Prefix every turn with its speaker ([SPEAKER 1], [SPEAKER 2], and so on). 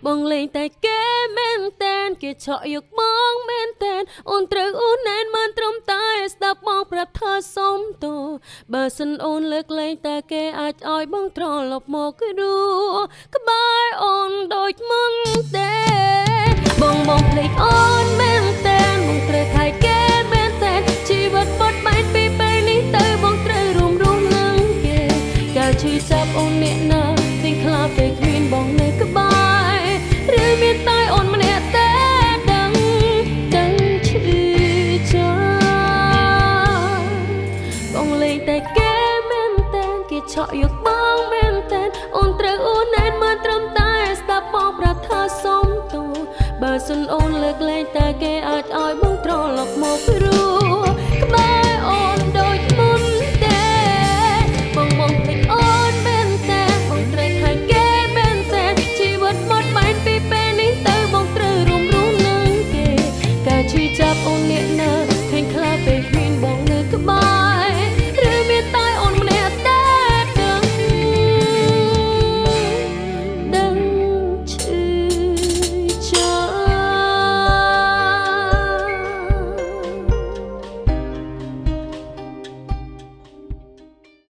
[SPEAKER 1] បងលេងតែគេមែនតែនគេឆក់យកបងមែនតែនអូនត្រូវអូនណែនមិនត្រឹមតែស្ដាប់បងប្រាប់ថាសុំទោបើសិនអូនលើកលែងតែគេអាចឲ្យបងត្រឡប់មកគឺរួក្បែរអូនដូចមុនទេបងភ្លេចអូនមែនតែនបងត្រូវថៃគេមែនតែនជីវិតបត់បែនពីពេលនេះទៅបងត្រូវរួមរស់នឹងគេកាលឈឺចាប់អូនអ្នកណាទិញខ្លាពេលគ្មានបងនៅក្បែរឬមានតែអូនម្នាក់ទេដឹងឈឺចាំបងលេងតែគេមែនតែនគេឆក់យកបងមែនតែនអូនត្រូវអូនណែនមិនត្រឹមតែស្ដាប់បងប្រាប់ថាសុំទោបើសិនអូនលើកលែងតែគេ